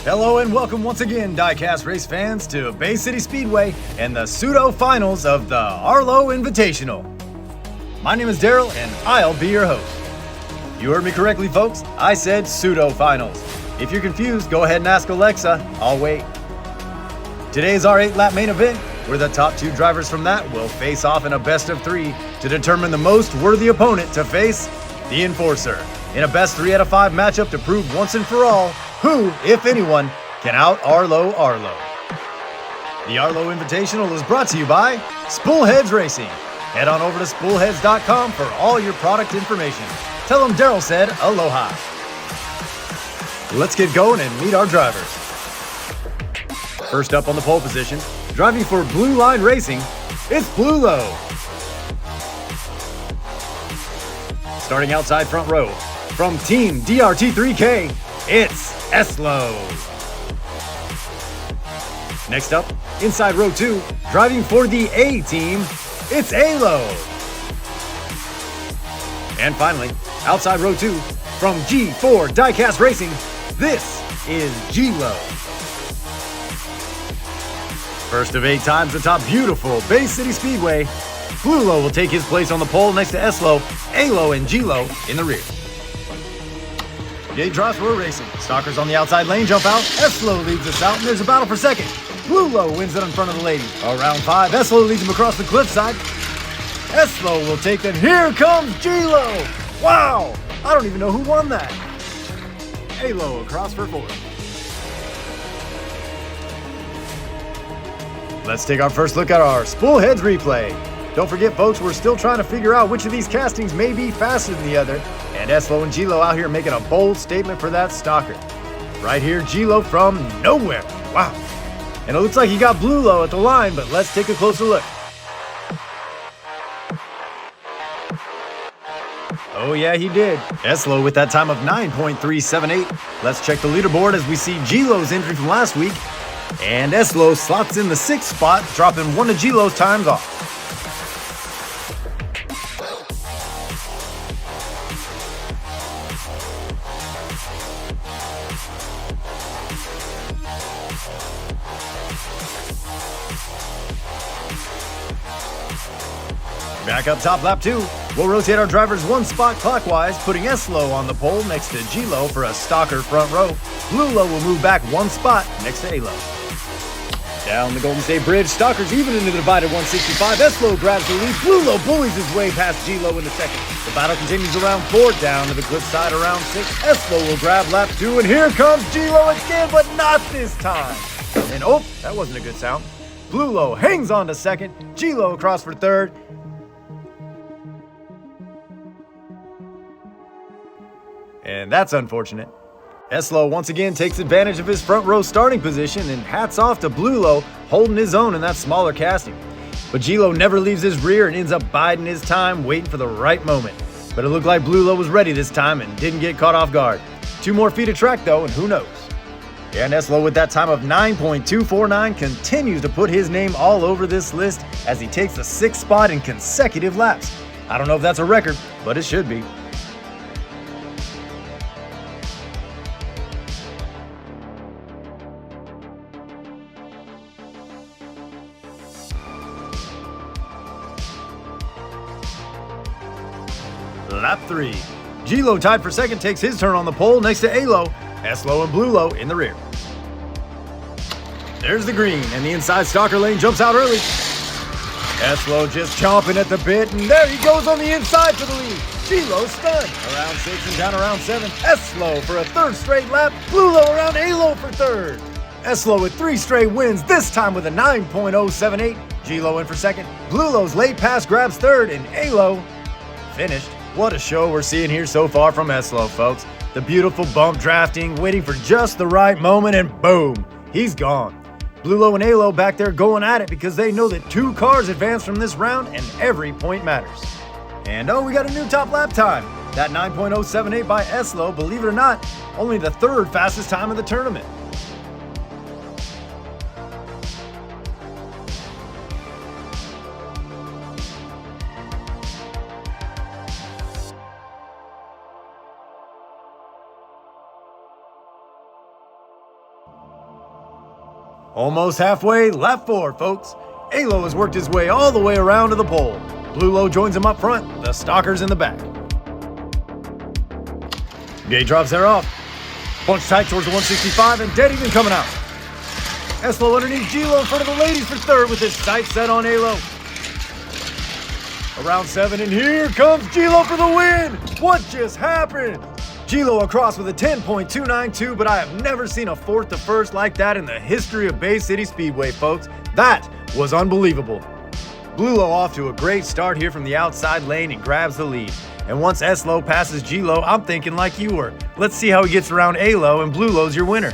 Hello and welcome once again, diecast race fans, to Bay City Speedway and the pseudo finals of the Arlo Invitational. My name is Daryl and I'll be your host. You heard me correctly, folks. I said pseudo finals. If you're confused, go ahead and ask Alexa. I'll wait. Today's our 8-lap main event, where the top 2 drivers from that will face off in a best of 3 to determine the most worthy opponent to face the Enforcer in a best 3 out of 5 matchup to prove once and for all who, if anyone, can out-Arlo. The Arlo Invitational is brought to you by Spoolheads Racing. Head on over to spoolheads.com for all your product information. Tell them Daryl said aloha. Let's get going and meet our drivers. First up on the pole position, driving for Blue Line Racing, it's Blulo. Starting outside front row, from Team DRT3K, it's Eslo. Next up, inside row 2, driving for the A team, it's Alo. And finally, outside row 2, from G4 Diecast Racing, this is Gilo. First of 8 times atop beautiful Bay City Speedway, Blulo will take his place on the pole next to Eslo, Alo, and Gilo in the rear. Gate drops, we're racing. Stalkers on the outside lane jump out. Eslo leads us out, and there's a battle for second. Blulo wins it in front of the lady. Around 5, Eslo leads him across the cliffside. Eslo will take it. Here comes Gilo! Wow! I don't even know who won that. Alo across for 4th. Let's take our first look at our Spoolheads replay. Don't forget, folks, we're still trying to figure out which of these castings may be faster than the other, and Eslo and Gilo out here making a bold statement for that stalker. Right here, Gilo from nowhere. Wow. And it looks like he got Blulo at the line, but let's take a closer look. Oh yeah, he did. Eslo with that time of 9.378. Let's check the leaderboard as we see Gilo's entry from last week, and Eslo slots in the 6th spot, dropping one of Gilo's times off. Back up top, lap 2. We'll rotate our drivers 1 spot clockwise, putting Eslo on the pole next to Gilo for a stalker front row. Blulo will move back 1 spot next to Alo. Down the Golden State Bridge, stalkers even into the divided 165. Eslo grabs the lead. Blulo bullies his way past Gilo in the second. The battle continues around 4, down to the cliffside around 6. Eslo will grab lap 2, and here comes Gilo again, but not this time. And oh, that wasn't a good sound. Blulo hangs on to 2nd. Gilo across for 3rd. And that's unfortunate. Eslo once again takes advantage of his front row starting position, and hats off to Blulo holding his own in that smaller casting. But Gilo never leaves his rear and ends up biding his time, waiting for the right moment. But it looked like Blulo was ready this time and didn't get caught off guard. 2 more feet of track though, and who knows. And Eslo with that time of 9.249 continues to put his name all over this list as he takes the 6th spot in consecutive laps. I don't know if that's a record, but it should be. Lap 3. Gilo tied for 2nd takes his turn on the pole next to Alo, Eslo and Blulo in the rear. There's the green, and the inside stalker lane jumps out early. Eslo just chomping at the bit, and there he goes on the inside for the lead. Gilo stunned. Around 6 and down around 7. Eslo for a 3rd straight lap. Blulo around Alo for 3rd. Eslo with 3 straight wins, this time with a 9.078. Gilo in for 2nd. Blulo's late pass grabs 3rd, and Alo finished. What a show we're seeing here so far from Eslo, folks. The beautiful bump drafting, waiting for just the right moment, and boom, he's gone. Blulo and Alo back there going at it because they know that 2 cars advance from this round and every point matters. And oh, we got a new top lap time. That 9.078 by Eslo, believe it or not, only the 3rd fastest time of the tournament. Almost halfway, lap 4, folks. Alo has worked his way all the way around to the pole. Bluelo joins him up front, the Stalker's in the back. Gate drops there off. Bunch tight towards the 165 and dead even coming out. Eslo underneath Gilo in front of the ladies for third with his sights set on Alo. Around 7 and here comes Gilo for the win! What just happened? Gilo across with a 10.292, but I have never seen a fourth to first like that in the history of Bay City Speedway, folks. That was unbelievable. Bluelo off to a great start here from the outside lane and grabs the lead. And once Eslo passes Gilo, I'm thinking like you were. Let's see how he gets around Alo and Bluelo's your winner.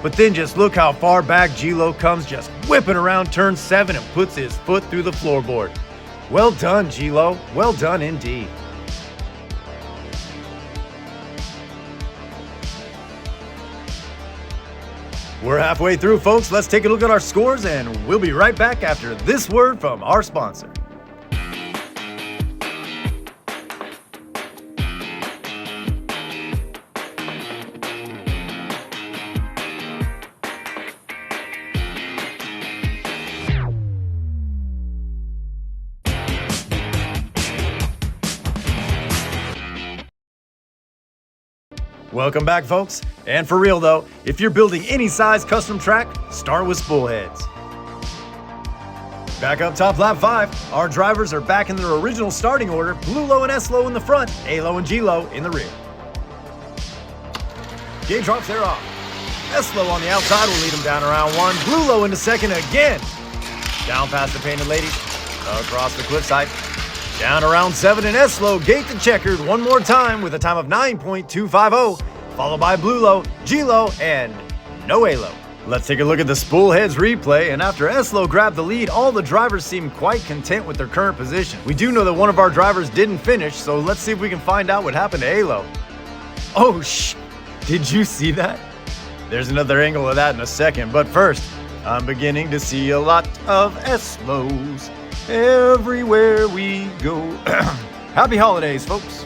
But then just look how far back Gilo comes, just whipping around turn 7 and puts his foot through the floorboard. Well done, Gilo. Well done indeed. We're halfway through, folks. Let's take a look at our scores, and we'll be right back after this word from our sponsor. Welcome back, folks. And for real though, if you're building any size custom track, start with spool heads. Back up top, lap 5. Our drivers are back in their original starting order. Bluelo and Eslo in the front, Alo and Gilo in the rear. Gate drops there off. Eslo on the outside will lead him down around 1. Bluelo into second again. Down past the painted ladies, across the cliffside. Down around 7 and Eslo gate the checkered one more time with a time of 9.250, followed by Bluelo, Gilo, and no Alo. Let's take a look at the spool heads replay, and after Eslo grabbed the lead, all the drivers seemed quite content with their current position. We do know that one of our drivers didn't finish, so let's see if we can find out what happened to Alo. Oh did you see that? There's another angle of that in a second, but first, I'm beginning to see a lot of Eslos everywhere we go. Happy holidays, folks.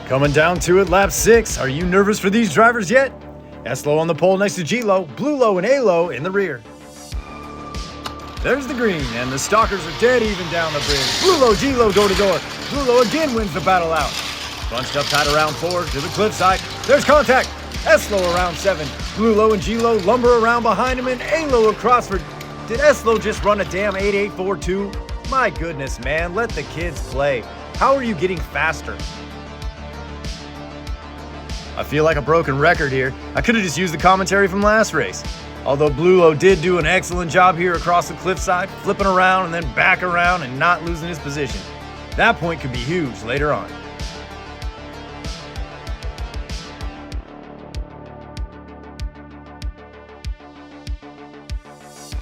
Coming down to it, lap 6. Are you nervous for these drivers yet? Eslo on the pole next to Gilo, Bluelo and Alo in the rear. There's the green, and the Stalkers are dead even down the bridge. Bluelo, Gilo door to door. Bluelo again wins the battle out. Bunched up tight around 4 to the cliffside. There's contact. Eslo around 7. Bluelo and Gilo lumber around behind him, and Alo across for... Did Eslo just run a damn 8842? My goodness, man, let the kids play. How are you getting faster? I feel like a broken record here. I could have just used the commentary from last race. Although Bluelo did do an excellent job here across the cliffside, flipping around and then back around and not losing his position. That point could be huge later on.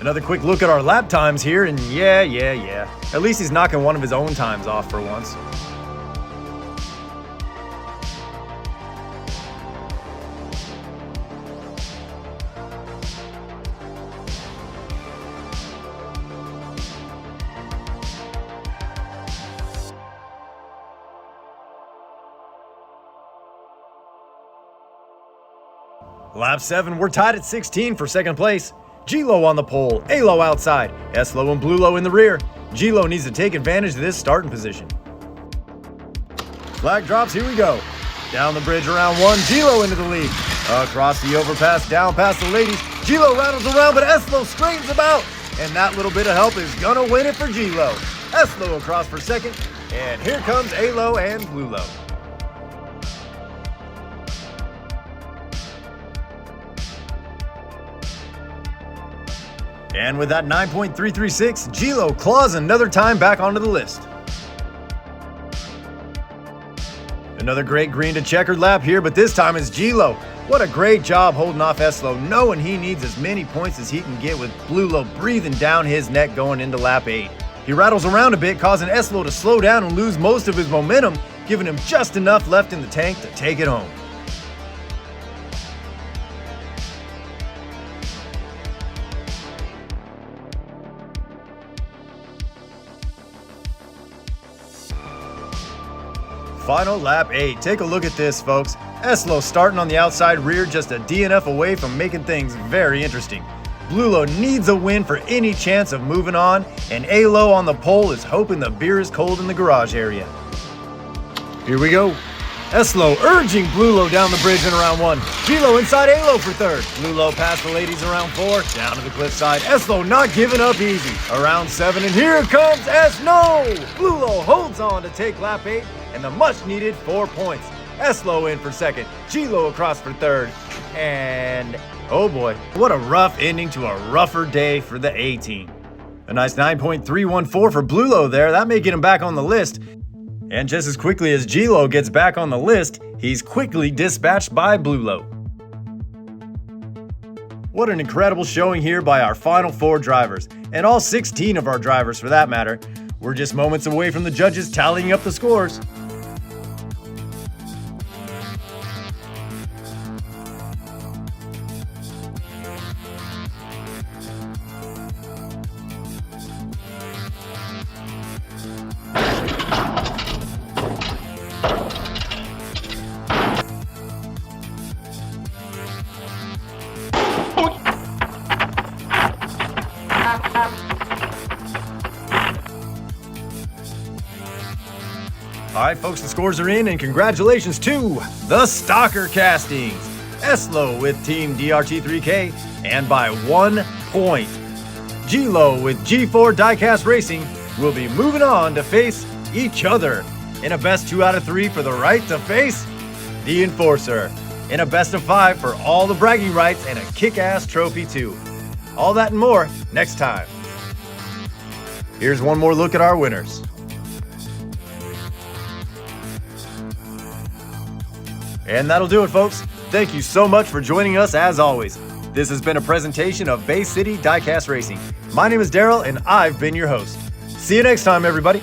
Another quick look at our lap times here, and yeah. At least he's knocking one of his own times off for once. Lap 7, we're tied at 16 for second place. Gilo on the pole, Alo outside, Eslo and Bluelo in the rear. Gilo needs to take advantage of this starting position. Flag drops, here we go. Down the bridge around 1, Gilo into the lead. Across the overpass, down past the ladies. Gilo rattles around, but Eslo straightens him out. And that little bit of help is gonna win it for Gilo. Eslo across for second, and here comes Alo and Bluelo. And with that 9.336, Gilo claws another time back onto the list. Another great green to checkered lap here, but this time it's Gilo. What a great job holding off Eslo, knowing he needs as many points as he can get with Bluelo breathing down his neck going into lap 8. He rattles around a bit, causing Eslo to slow down and lose most of his momentum, giving him just enough left in the tank to take it home. Final lap 8. Take a look at this, folks. Eslo starting on the outside rear, just a DNF away from making things very interesting. Bluelo needs a win for any chance of moving on, and Alo on the pole is hoping the beer is cold in the garage area. Here we go. Eslo urging Bluelo down the bridge in round 1. Gilo inside Alo for third. Bluelo past the ladies around 4, down to the cliffside. Eslo not giving up easy. Around 7, and here comes Esno! Bluelo holds on to take lap 8 and the much needed 4 points. Eslo in for second, Gilo across for third, and oh boy, what a rough ending to a rougher day for the A team. A nice 9.314 for Bluelo there, that may get him back on the list. And just as quickly as Gilo gets back on the list, he's quickly dispatched by Bluelo. What an incredible showing here by our final 4 drivers, and all 16 of our drivers for that matter. We're just moments away from the judges tallying up the scores. Alright folks, the scores are in, and congratulations to the Stalker Castings. Eslo with Team DRT3K, and by 1 point. Gilo with G4 Diecast Racing will be moving on to face each other in a best 2 out of 3 for the right to face the Enforcer, in a best of 5 for all the bragging rights and a kick-ass trophy too. All that and more next time. Here's one more look at our winners. And that'll do it, folks. Thank you so much for joining us as always. This has been a presentation of Bay City Diecast Racing. My name is Daryl, and I've been your host. See you next time, everybody.